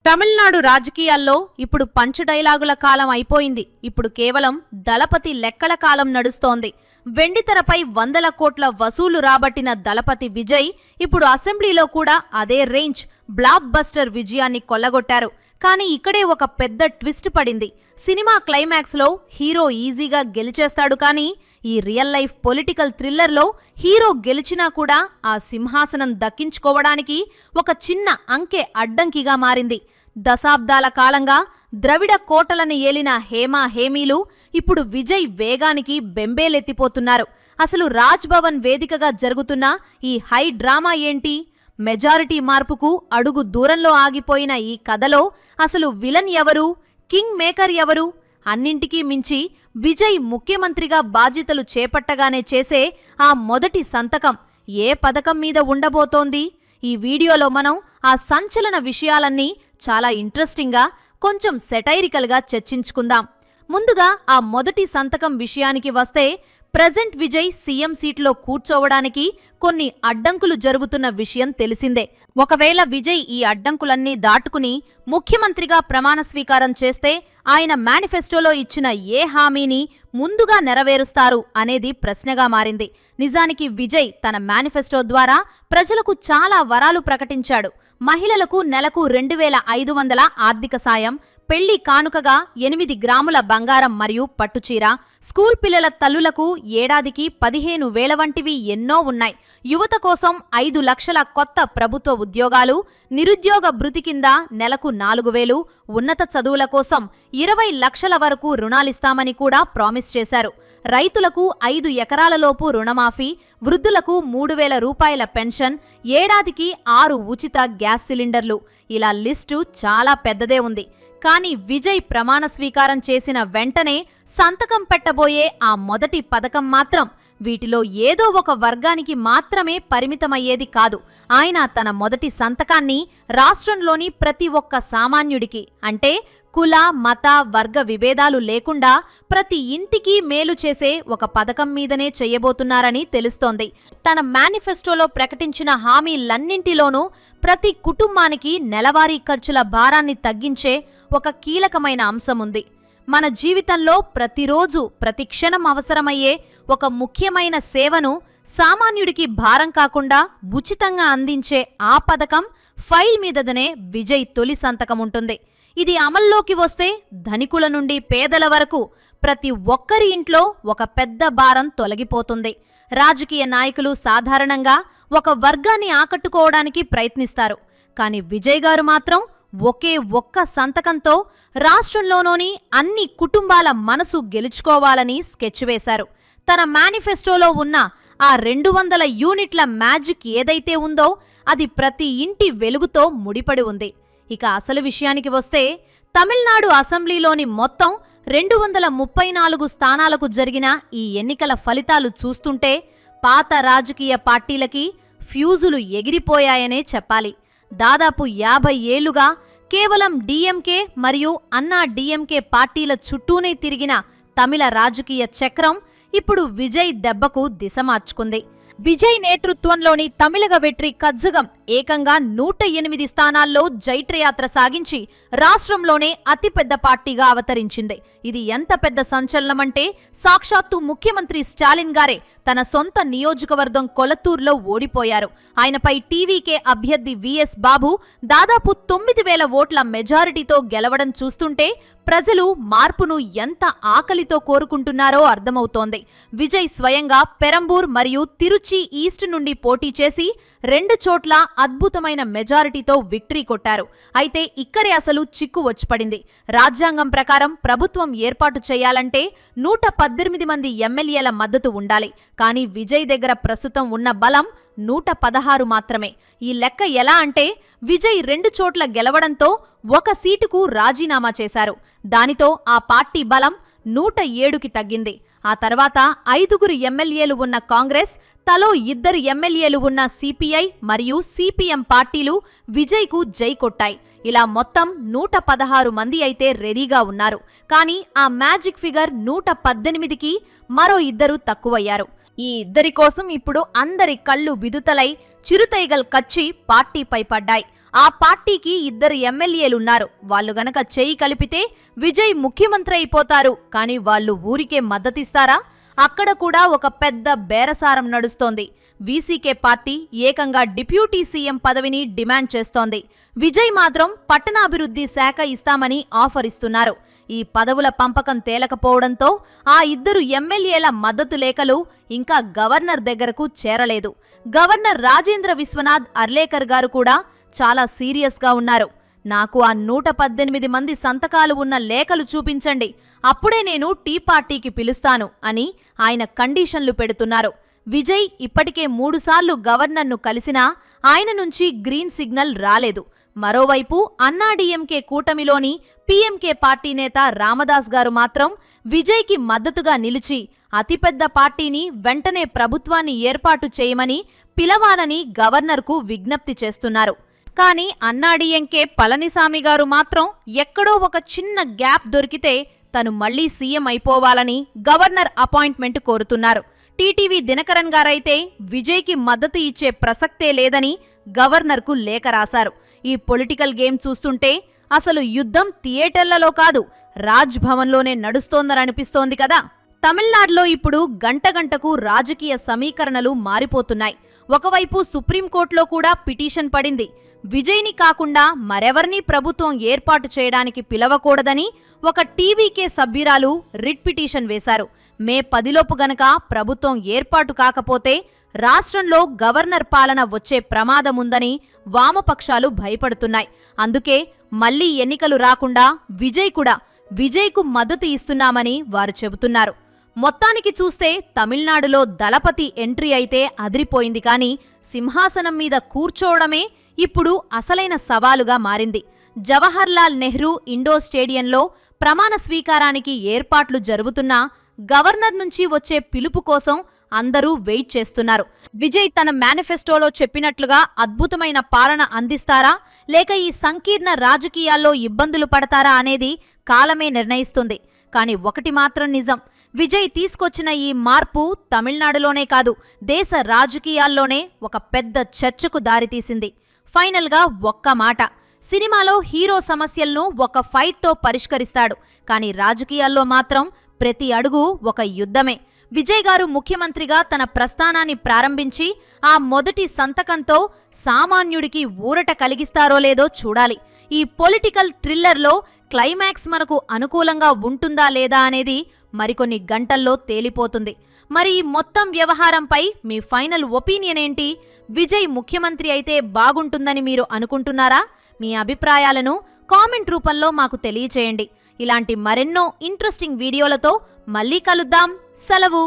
తమిళనాడు రాజకీయాల్లో ఇప్పుడు పంచ్ డైలాగుల కాలం అయిపోయింది. ఇప్పుడు కేవలం దళపతి లెక్కల కాలం నడుస్తోంది. వెండితెరపై 100 కోట్ల వసూలు రాబట్టిన దళపతి విజయ్ ఇప్పుడు అసెంబ్లీలో కూడా అదే రేంజ్ బ్లాక్ బస్టర్ విజయాన్ని కొల్లగొట్టారు. కానీ ఇక్కడే ఒక పెద్ద ట్విస్ట్ పడింది. సినిమా క్లైమాక్స్ లో హీరో ఈజీగా గెలిచేస్తాడు, కానీ ఈ రియల్ లైఫ్ పొలిటికల్ థ్రిల్లర్లో హీరో గెలిచినా కూడా ఆ సింహాసనం దక్కించుకోవడానికి ఒక చిన్న అంకె అడ్డంకిగా మారింది. దశాబ్దాల కాలంగా ద్రవిడ కోటలను ఏలిన హేమా హేమీలు ఇప్పుడు విజయ్ వేగానికి బెంబేలెత్తిపోతున్నారు. అసలు రాజ్ భవన్ వేదికగా జరుగుతున్న ఈ హై డ్రామా ఏంటి? మెజారిటీ మార్పుకు అడుగు దూరంలో ఆగిపోయిన ఈ కథలో అసలు విలన్ ఎవరు, కింగ్ మేకర్ ఎవరు? అన్నింటికీ మించి విజయ్ ముఖ్యమంత్రిగా బాధ్యతలు చేపట్టగానే చేసే ఆ మొదటి సంతకం ఏ పథకం మీద ఉండబోతోంది? ఈ వీడియోలో మనం ఆ సంచలన విషయాలన్నీ చాలా ఇంట్రెస్టింగ్గా, కొంచెం సెటైరికల్గా చర్చించుకుందాం. ముందుగా ఆ మొదటి సంతకం విషయానికి వస్తే, ప్రెజెంట్ విజయ్ సీఎం సీట్లో కూర్చోవడానికి కొన్ని అడ్డంకులు జరుగుతున్న విషయం తెలిసిందే. ఒకవేళ విజయ్ ఈ అడ్డంకులన్నీ దాటుకుని ముఖ్యమంత్రిగా ప్రమాణ స్వీకారం చేస్తే ఆయన మేనిఫెస్టోలో ఇచ్చిన ఏ హామీని ముందుగా నెరవేరుస్తారు అనేది ప్రశ్నగా మారింది. నిజానికి విజయ్ తన మేనిఫెస్టో ద్వారా ప్రజలకు చాలా వరాలు ప్రకటించాడు. మహిళలకు నెలకు 2500 ఆర్థిక సాయం, పెళ్లి కానుకగా 8 గ్రాముల బంగారం మరియు పట్టుచీర, స్కూల్ పిల్లల తల్లులకు ఏడాదికి 15,000 వంటివి ఎన్నో ఉన్నాయి. యువత కోసం 5 లక్షల కొత్త ప్రభుత్వ ఉద్యోగాలు, నిరుద్యోగ భృతి కింద నెలకు 4,000, ఉన్నత చదువుల కోసం 20 లక్షల వరకు రుణాలిస్తామని కూడా ప్రామిస్ చేశారు. రైతులకు 5 ఎకరాలలోపు రుణమాఫీ, వృద్ధులకు 3,000 రూపాయల పెన్షన్, ఏడాదికి 6 ఉచిత గ్యాస్ సిలిండర్లు. ఇలా లిస్టు చాలా పెద్దదే ఉంది. కానీ విజయ్ ప్రమాణ స్వీకారం చేసిన వెంటనే సంతకం పెట్టబోయే ఆ మొదటి పథకం మాత్రం వీటిలో ఏదో ఒక వర్గానికి మాత్రమే పరిమితమయ్యేది కాదు. ఆయన తన మొదటి సంతకాన్ని రాష్ట్రంలోని ప్రతి ఒక్క సామాన్యుడికి, అంటే కుల, మత, వర్గ విభేదాలు లేకుండా ప్రతి ఇంటికి మేలు చేసే ఒక పథకం మీదనే చేయబోతున్నారని తెలుస్తోంది. తన మేనిఫెస్టోలో ప్రకటించిన హామీలన్నింటిలోనూ ప్రతి కుటుంబానికి నెలవారీ ఖర్చుల భారాన్ని తగ్గించే ఒక కీలకమైన అంశముంది. మన జీవితంలో ప్రతిరోజు ప్రతి క్షణం అవసరమయ్యే ఒక ముఖ్యమైన సేవను సామాన్యుడికి భారం కాకుండా ఉచితంగా అందించే ఆ పథకం ఫైల్ మీదనే విజయ్ తొలి సంతకం ఉంటుంది. ఇది అమల్లోకి వస్తే ధనికుల నుండి పేదల వరకు ప్రతి ఒక్కరి ఇంట్లో ఒక పెద్ద భారం తొలగిపోతుంది. రాజకీయ నాయకులు సాధారణంగా ఒక వర్గాన్ని ఆకట్టుకోవడానికి ప్రయత్నిస్తారు. కానీ విజయ్ గారు మాత్రం ఒకే ఒక్క సంతకంతో రాష్ట్రంలోని అన్ని కుటుంబాల మనసు గెలుచుకోవాలని స్కెచ్ వేశారు. తన మేనిఫెస్టోలో ఉన్న ఆ 200 యూనిట్ల మ్యాజిక్ ఏదైతే ఉందో అది ప్రతి ఇంటి వెలుగుతో ముడిపడి ఉంది. ఇక అసలు విషయానికి వస్తే, తమిళనాడు అసెంబ్లీలోని మొత్తం 234 స్థానాలకు జరిగిన ఈ ఎన్నికల ఫలితాలు చూస్తుంటే పాత రాజకీయ పార్టీలకి ఫ్యూజులు ఎగిరిపోయాయనే చెప్పాలి. దాదాపు 50 ఏళ్లుగా కేవలం డిఎంకే మరియు అన్నా డిఎంకే పార్టీల చుట్టూనే తిరిగిన తమిళ రాజకీయ చక్రం ఇప్పుడు విజయ్ దెబ్బకు దిశ మార్చుకుంది. విజయ్ నేతృత్వంలోని తమిళగ వెట్రి కజ్జగం ఏకంగా 108 స్థానాల్లో జైత్రయాత్ర సాగించి రాష్ట్రంలోనే అతిపెద్ద పార్టీగా అవతరించింది. ఇది ఎంత పెద్ద సంచలనమంటే, సాక్షాత్తు ముఖ్యమంత్రి స్టాలిన్ గారే తన సొంత నియోజకవర్గం కొలత్తూరులో ఓడిపోయారు. ఆయనపై టీవీకే అభ్యర్థి విఎస్ బాబు దాదాపు 9,000 ఓట్ల మెజారిటీతో గెలవడం చూస్తుంటే ప్రజలు మార్పును ఎంత ఆకలితో కోరుకుంటున్నారో అర్థమవుతోంది. విజయ్ స్వయంగా పెరంబూర్ మరియు తిరుచి ఈస్ట్ నుండి పోటీ చేసి 2 చోట్ల అద్భుతమైన మెజారిటీతో విక్టరీ కొట్టారు. అయితే ఇక్కడే అసలు చిక్కు వచ్చిపడింది. రాజ్యాంగం ప్రకారం ప్రభుత్వం ఏర్పాటు చేయాలంటే 118 మంది ఎమ్మెల్యేల మద్దతు ఉండాలి. కానీ విజయ్ దగ్గర ప్రస్తుతం ఉన్న బలం 116 మాత్రమే. ఈ లెక్క ఎలా అంటే, విజయ్ 2 చోట్ల గెలవడంతో 1 సీటుకు రాజీనామా చేశారు. దానితో ఆ పార్టీ బలం 107కి తగ్గింది. ఆ తర్వాత 5 ఎమ్మెల్యేలు ఉన్న కాంగ్రెస్, తలో 2 ఎమ్మెల్యేలు ఉన్న సిపిఐ మరియు సిపిఎం పార్టీలు విజయ్కు జై కొట్టాయి. ఇలా మొత్తం 116 మంది అయితే రెడీగా ఉన్నారు. కానీ ఆ మ్యాజిక్ ఫిగర్ 118కి మరో 2 తక్కువయ్యారు. ఈ ఇద్దరి కోసం ఇప్పుడు అందరి కళ్ళు విదుతలై చిరుతైగల్ కచ్చి పార్టీపై పడ్డాయి. ఆ పార్టీకి 2 ఎమ్మెల్యేలున్నారు. వాళ్ళు గనక చేయి కలిపితే విజయ్ ముఖ్యమంత్రి అయిపోతారు. కానీ వాళ్ళు ఊరికే మద్దతిస్తారా? అక్కడ కూడా ఒక పెద్ద బేరసారం నడుస్తోంది. వీసీకే పార్టీ ఏకంగా డిప్యూటీ సీఎం పదవిని డిమాండ్ చేస్తోంది. విజయ్ మాత్రం పట్టణాభివృద్ధి శాఖ ఇస్తామని ఆఫర్ ఇస్తున్నారు. ఈ పదవుల పంపకం తేలకపోవడంతో ఆ 2 ఎమ్మెల్యేల మద్దతు లేఖలు ఇంకా గవర్నర్ దగ్గరకు చేరలేదు. గవర్నర్ రాజేంద్ర విశ్వనాథ్ అర్లేకర్ గారు కూడా చాలా సీరియస్గా ఉన్నారు. నాకు ఆ 118 మంది సంతకాలు ఉన్న లేఖలు చూపించండి, అప్పుడే నేను టీ పార్టీకి పిలుస్తాను అని ఆయన కండిషన్లు పెడుతున్నారు. విజయ్ ఇప్పటికే 3 సార్లు గవర్నర్ను కలిసినా ఆయన నుంచి గ్రీన్ సిగ్నల్ రాలేదు. మరోవైపు అన్నాడీఎంకే కూటమిలోని పీఎంకే పార్టీ నేత రామదాస్ గారు మాత్రం విజయ్కి మద్దతుగా నిలిచి అతిపెద్ద పార్టీని వెంటనే ప్రభుత్వాన్ని ఏర్పాటు చేయమని పిలవాలని గవర్నర్కు విజ్ఞప్తి చేస్తున్నారు. కానీ అన్నాడీఎంకే పళనిసామి గారు మాత్రం ఎక్కడో ఒక చిన్న గ్యాప్ దొరికితే తను మళ్లీ సీఎం అయిపోవాలని గవర్నర్ అపాయింట్మెంట్ కోరుతున్నారు. టీటీవీ దినకరన్ గారైతే విజయ్కి మద్దతు ఇచ్చే ప్రసక్తే లేదని గవర్నర్కు లేఖ రాశారు. ఈ పొలిటికల్ గేమ్ చూస్తుంటే అసలు యుద్ధం థియేటర్లలో కాదు, రాజ్ భవన్లోనే నడుస్తోందనిపిస్తోంది కదా. తమిళనాడులో ఇప్పుడు గంటకు రాజకీయ సమీకరణలు మారిపోతున్నాయి. ఒకవైపు సుప్రీంకోర్టులో కూడా పిటిషన్ పడింది. విజయ్ని కాకుండా మరెవర్నీ ప్రభుత్వం ఏర్పాటు చేయడానికి పిలవకూడదని ఒక టీవీకే సభ్యురాలు రిట్ పిటిషన్ వేశారు. మే 10లోపు గనక ప్రభుత్వం ఏర్పాటు కాకపోతే రాష్ట్రంలో గవర్నర్ పాలన వచ్చే ప్రమాదముందని వామపక్షాలు భయపడుతున్నాయి. అందుకే మళ్లీ ఎన్నికలు రాకుండా విజయ్కు మద్దతు ఇస్తున్నామని వారు చెబుతున్నారు. మొత్తానికి చూస్తే తమిళనాడులో దళపతి ఎంట్రీ అయితే అదిరిపోయింది. కానీ సింహాసనం మీద కూర్చోవడమే ఇప్పుడు అసలైన సవాలుగా మారింది. జవహర్లాల్ నెహ్రూ ఇండోర్ స్టేడియంలో ప్రమాణ స్వీకారానికి ఏర్పాట్లు జరుగుతున్నా గవర్నర్ నుంచి వచ్చే పిలుపు కోసం అందరూ వెయిట్ చేస్తున్నారు. విజయ్ తన మేనిఫెస్టోలో చెప్పినట్లుగా అద్భుతమైన పాలన అందిస్తారా, లేక ఈ సంకీర్ణ రాజకీయాల్లో ఇబ్బందులు పడతారా అనేది కాలమే నిర్ణయిస్తుంది. కానీ ఒకటి మాత్రం నిజం, విజయ్ తీసుకొచ్చిన ఈ మార్పు తమిళనాడులోనే కాదు, దేశ రాజకీయాల్లోనే ఒక పెద్ద చర్చకు దారితీసింది. ఫైనల్గా ఒక్క మాట, సినిమాలో హీరో సమస్యలను ఒక ఫైట్తో పరిష్కరిస్తాడు. కానీ రాజకీయాల్లో మాత్రం ప్రతి అడుగు ఒక యుద్ధమే. విజయ్ గారు ముఖ్యమంత్రిగా తన ప్రస్థానాన్ని ప్రారంభించి ఆ మొదటి సంతకంతో సామాన్యుడికి ఊరట కలిగిస్తారో లేదో చూడాలి. ఈ పొలిటికల్ థ్రిల్లర్లో క్లైమాక్స్ మనకు అనుకూలంగా ఉంటుందా లేదా అనేది మరికొన్ని గంటల్లో తేలిపోతుంది. మరి ఈ మొత్తం వ్యవహారంపై మీ ఫైనల్ ఒపీనియన్ ఏంటి? విజయ్ ముఖ్యమంత్రి అయితే బాగుంటుందని మీరు అనుకుంటున్నారా? మీ అభిప్రాయాలను కామెంట్ రూపంలో మాకు తెలియచేయండి. ఇలాంటి మరెన్నో ఇంట్రెస్టింగ్ వీడియోలతో మళ్ళీ కలుద్దాం. సెలవు.